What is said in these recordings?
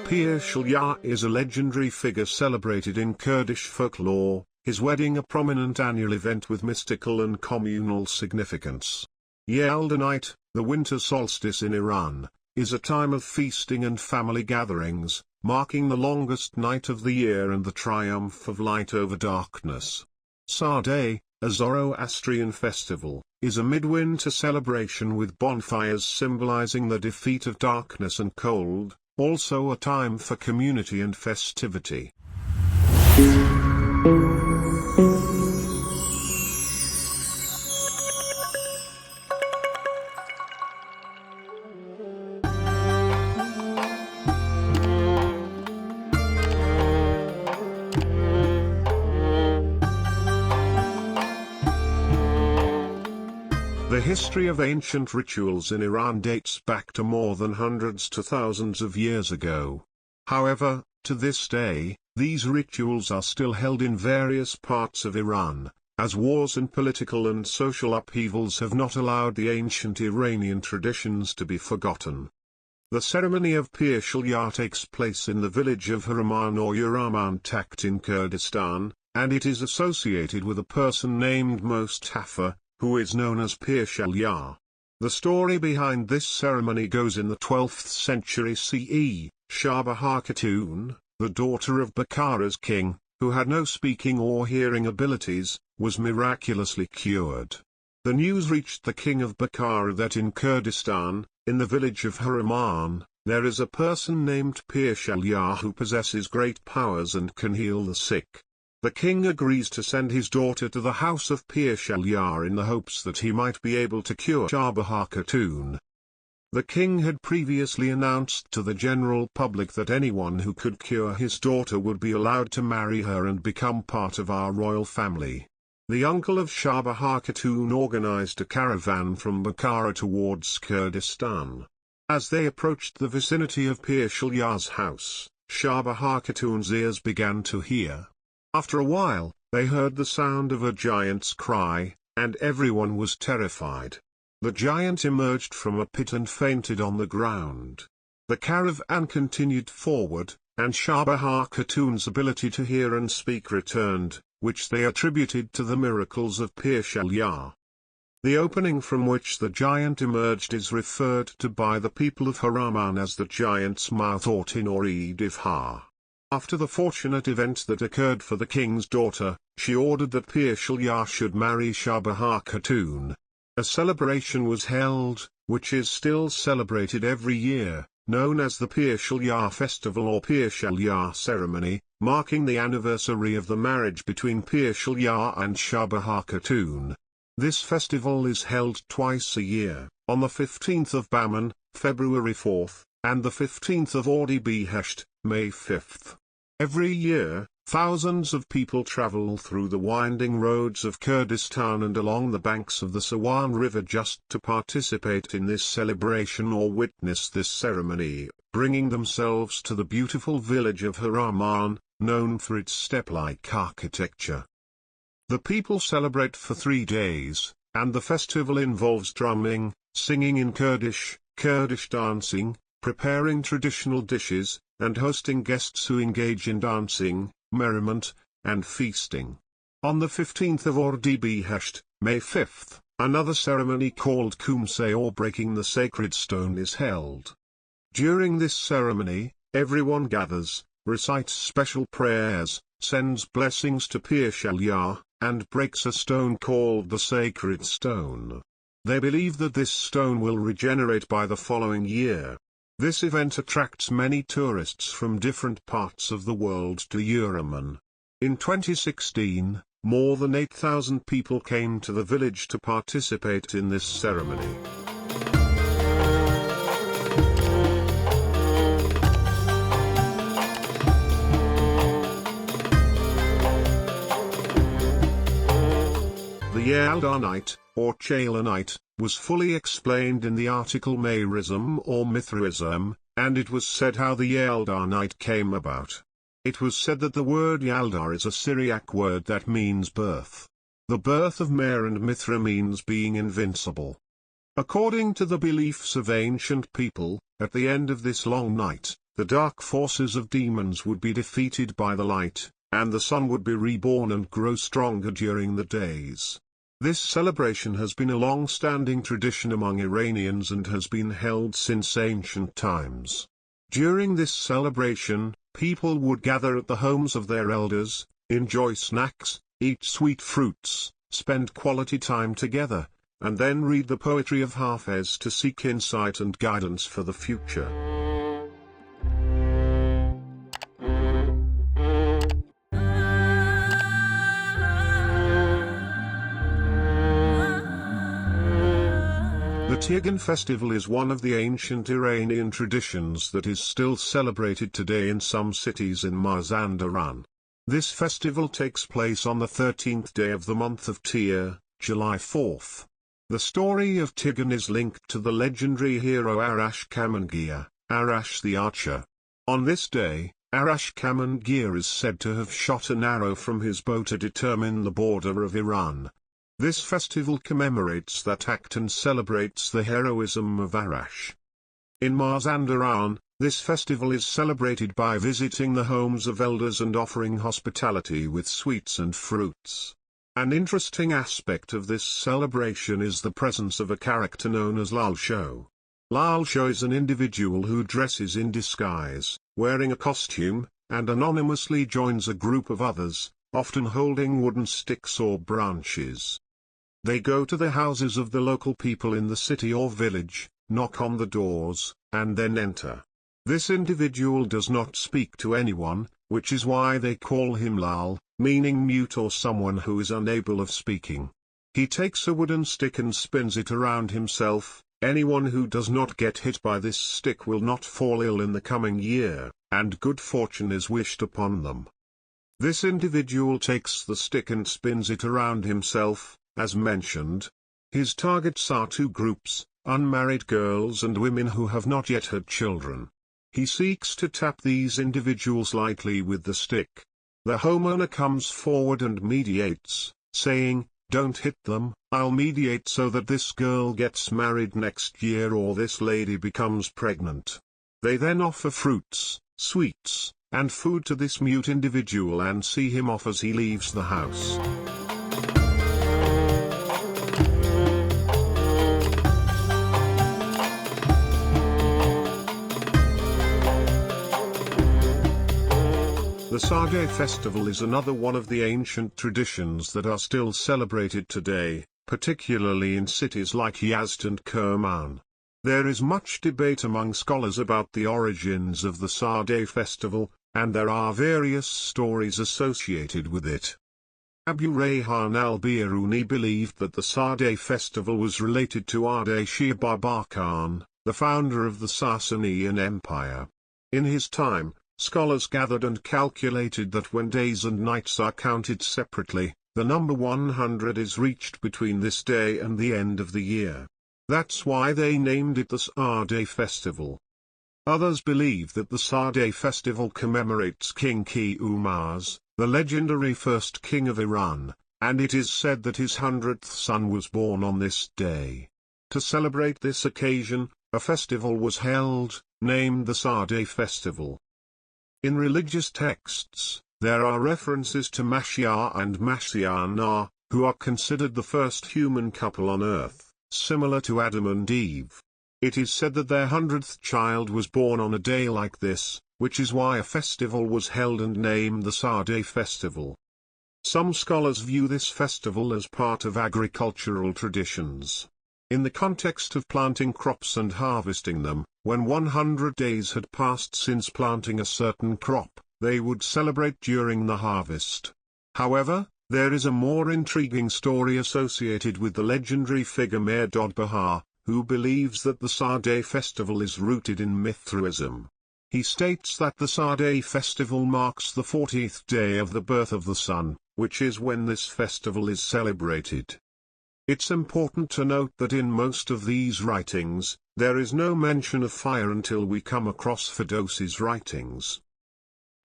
Pir Shulya is a legendary figure celebrated in Kurdish folklore, his wedding a prominent annual event with mystical and communal significance. Yalda night, the winter solstice in Iran, is a time of feasting and family gatherings, marking the longest night of the year and the triumph of light over darkness. Sardeh, a Zoroastrian festival, is a midwinter celebration with bonfires symbolizing the defeat of darkness and cold, also a time for community and festivity. The history of ancient rituals in Iran dates back to more than hundreds to thousands of years ago. However, to this day, these rituals are still held in various parts of Iran, as wars and political and social upheavals have not allowed the ancient Iranian traditions to be forgotten. The ceremony of Pir Shulya takes place in the village of Haraman or Uraman Takt in Kurdistan, and it is associated with a person named Mustafa, who is known as Pir Shulya. The story behind this ceremony goes in the 12th century CE, Shahbahar Khatun, the daughter of Bukhara's king, who had no speaking or hearing abilities, was miraculously cured. The news reached the king of Bukhara that in Kurdistan, in the village of Haraman, there is a person named Pir Shulya who possesses great powers and can heal the sick. The king agrees to send his daughter to the house of Pir Shulya in the hopes that he might be able to cure Shahbahar Khatun. The king had previously announced to the general public that anyone who could cure his daughter would be allowed to marry her and become part of our royal family. The uncle of Shahbahar Khatun organized a caravan from Bukhara towards Kurdistan. As they approached the vicinity of Pir Shulya's house, Shahbahar Khatun's ears began to hear. After a while, they heard the sound of a giant's cry, and everyone was terrified. The giant emerged from a pit and fainted on the ground. The caravan continued forward, and Shahbahar Khatun's ability to hear and speak returned, which they attributed to the miracles of Pir Shulya. The opening from which the giant emerged is referred to by the people of Haraman as the giant's mouth or Tinor-e-Difha. After the fortunate event that occurred for the king's daughter, she ordered that Pir Shulya should marry Shahbahar Khatun. A celebration was held, which is still celebrated every year, known as the Pir Shulya festival or Pir Shulya ceremony, marking the anniversary of the marriage between Pir Shulya and Shahbahar Khatun. This festival is held twice a year, on the 15th of Bahman, February 4th, and the 15th of Ordibehesht, May 5th. Every year, thousands of people travel through the winding roads of Kurdistan and along the banks of the Sawan River just to participate in this celebration or witness this ceremony, bringing themselves to the beautiful village of Haraman, known for its step-like architecture. The people celebrate for 3 days, and the festival involves drumming, singing in Kurdish, Kurdish dancing, preparing traditional dishes, and hosting guests who engage in dancing, merriment, and feasting. On the 15th of Ordibehesht, May 5th, another ceremony called Kumse or breaking the sacred stone is held. During this ceremony, everyone gathers, recites special prayers, sends blessings to Pir Shulya, and breaks a stone called the sacred stone. They believe that this stone will regenerate by the following year. This event attracts many tourists from different parts of the world to Uraman. In 2016, more than 8,000 people came to the village to participate in this ceremony. The Yalda night, or Chala night, was fully explained in the article Mithraism or Mithraism, and it was said how the Yalda night came about. It was said that the word Yalda is a Syriac word that means birth. The birth of Mer and Mithra means being invincible. According to the beliefs of ancient people, at the end of this long night, the dark forces of demons would be defeated by the light, and the sun would be reborn and grow stronger during the days. This celebration has been a long-standing tradition among Iranians and has been held since ancient times. During this celebration, people would gather at the homes of their elders, enjoy snacks, eat sweet fruits, spend quality time together, and then read the poetry of Hafez to seek insight and guidance for the future. The Tirgan festival is one of the ancient Iranian traditions that is still celebrated today in some cities in Mazandaran. This festival takes place on the 13th day of the month of Tir, July 4th. The story of Tirgan is linked to the legendary hero Arash Kamangir, Arash the archer. On this day, Arash Kamangir is said to have shot an arrow from his bow to determine the border of Iran. This festival commemorates that act and celebrates the heroism of Arash. In Mazandaran, this festival is celebrated by visiting the homes of elders and offering hospitality with sweets and fruits. An interesting aspect of this celebration is the presence of a character known as Lal Sho. Lal Sho is an individual who dresses in disguise, wearing a costume, and anonymously joins a group of others, often holding wooden sticks or branches. They go to the houses of the local people in the city or village, knock on the doors, and then enter. This individual does not speak to anyone, which is why they call him Lal, meaning mute or someone who is unable of speaking. He takes a wooden stick and spins it around himself. Anyone who does not get hit by this stick will not fall ill in the coming year, and good fortune is wished upon them. This individual takes the stick and spins it around himself. As mentioned, his targets are two groups, unmarried girls and women who have not yet had children. He seeks to tap these individuals lightly with the stick. The homeowner comes forward and mediates, saying, "Don't hit them, I'll mediate so that this girl gets married next year or this lady becomes pregnant." They then offer fruits, sweets, and food to this mute individual and see him off as he leaves the house. The Sade festival is another one of the ancient traditions that are still celebrated today, particularly in cities like Yazd and Kerman. There is much debate among scholars about the origins of the Sade festival, and there are various stories associated with it. Abu Rayhan al-Biruni believed that the Sade festival was related to Ardashir Babakan, the founder of the Sasanian Empire. In his time, scholars gathered and calculated that when days and nights are counted separately, the number 100 is reached between this day and the end of the year. That's why they named it the Sade festival. Others believe that the Sade festival commemorates King Ki-Umars, the legendary first king of Iran, and it is said that his 100th son was born on this day. To celebrate this occasion, a festival was held, named the Sade festival. In religious texts, there are references to Mashia and Mashiana, who are considered the first human couple on earth, similar to Adam and Eve. It is said that their 100th child was born on a day like this, which is why a festival was held and named the Sade festival. Some scholars view this festival as part of agricultural traditions. In the context of planting crops and harvesting them, when 100 days had passed since planting a certain crop, they would celebrate during the harvest. However, there is a more intriguing story associated with the legendary figure Mehrdad Bahar, who believes that the Sade festival is rooted in Mithraism. He states that the Sade festival marks the 40th day of the birth of the sun, which is when this festival is celebrated. It's important to note that in most of these writings, there is no mention of fire until we come across Ferdowsi's writings.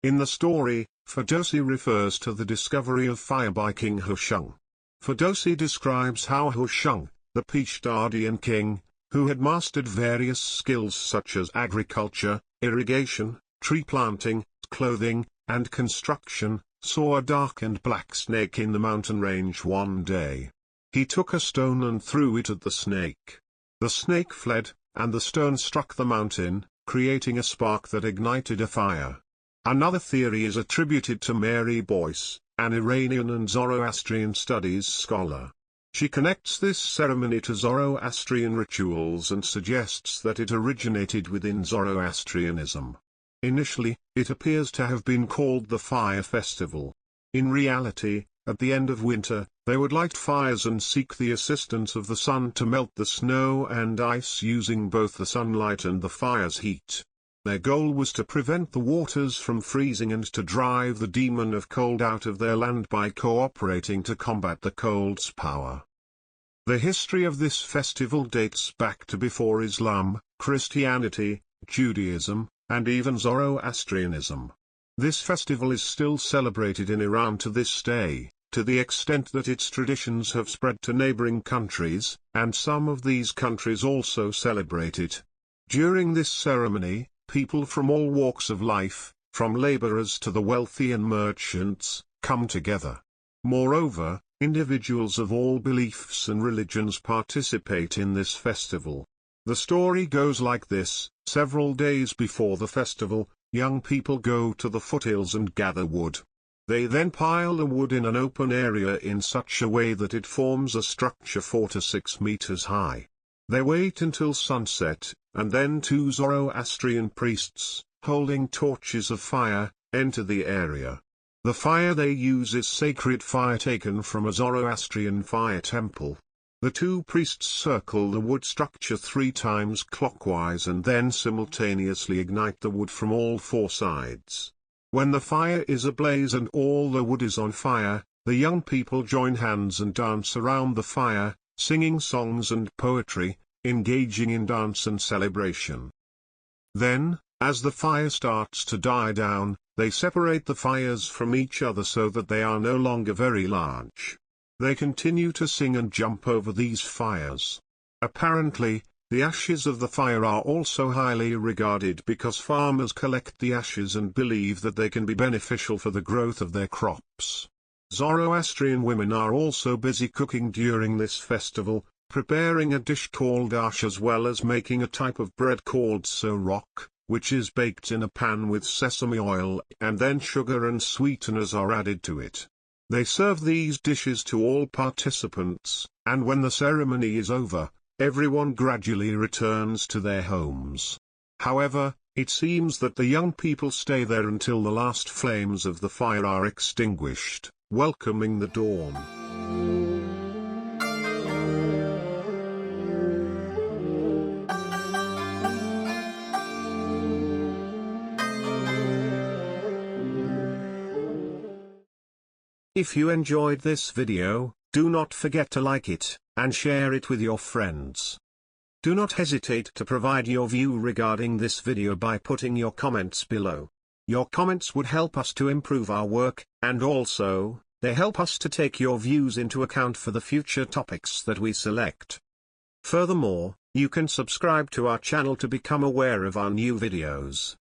In the story, Ferdowsi refers to the discovery of fire by King Hushang. Ferdowsi describes how Hushang, the Pishtadian king, who had mastered various skills such as agriculture, irrigation, tree planting, clothing, and construction, saw a dark and black snake in the mountain range one day. He took a stone and threw it at the snake. The snake fled, and the stone struck the mountain, creating a spark that ignited a fire. Another theory is attributed to Mary Boyce, an Iranian and Zoroastrian studies scholar. She connects this ceremony to Zoroastrian rituals and suggests that it originated within Zoroastrianism. Initially, it appears to have been called the Fire Festival. In reality, at the end of winter, they would light fires and seek the assistance of the sun to melt the snow and ice using both the sunlight and the fire's heat. Their goal was to prevent the waters from freezing and to drive the demon of cold out of their land by cooperating to combat the cold's power. The history of this festival dates back to before Islam, Christianity, Judaism, and even Zoroastrianism. This festival is still celebrated in Iran to this day, to the extent that its traditions have spread to neighboring countries, and some of these countries also celebrate it. During this ceremony, people from all walks of life, from laborers to the wealthy and merchants, come together. Moreover, individuals of all beliefs and religions participate in this festival. The story goes like this: several days before the festival, young people go to the foothills and gather wood. They then pile the wood in an open area in such a way that it forms a structure 4 to 6 meters high. They wait until sunset, and then 2 Zoroastrian priests, holding torches of fire, enter the area. The fire they use is sacred fire taken from a Zoroastrian fire temple. The 2 priests circle the wood structure 3 times clockwise and then simultaneously ignite the wood from all 4 sides. When the fire is ablaze and all the wood is on fire, the young people join hands and dance around the fire, singing songs and poetry, engaging in dance and celebration. Then, as the fire starts to die down, they separate the fires from each other so that they are no longer very large. They continue to sing and jump over these fires. Apparently, the ashes of the fire are also highly regarded because farmers collect the ashes and believe that they can be beneficial for the growth of their crops. Zoroastrian women are also busy cooking during this festival, preparing a dish called ash as well as making a type of bread called sorok, which is baked in a pan with sesame oil, and then sugar and sweeteners are added to it. They serve these dishes to all participants, and when the ceremony is over, everyone gradually returns to their homes. However, it seems that the young people stay there until the last flames of the fire are extinguished, welcoming the dawn. If you enjoyed this video, do not forget to like it, and share it with your friends. Do not hesitate to provide your view regarding this video by putting your comments below. Your comments would help us to improve our work, and also, they help us to take your views into account for the future topics that we select. Furthermore, you can subscribe to our channel to become aware of our new videos.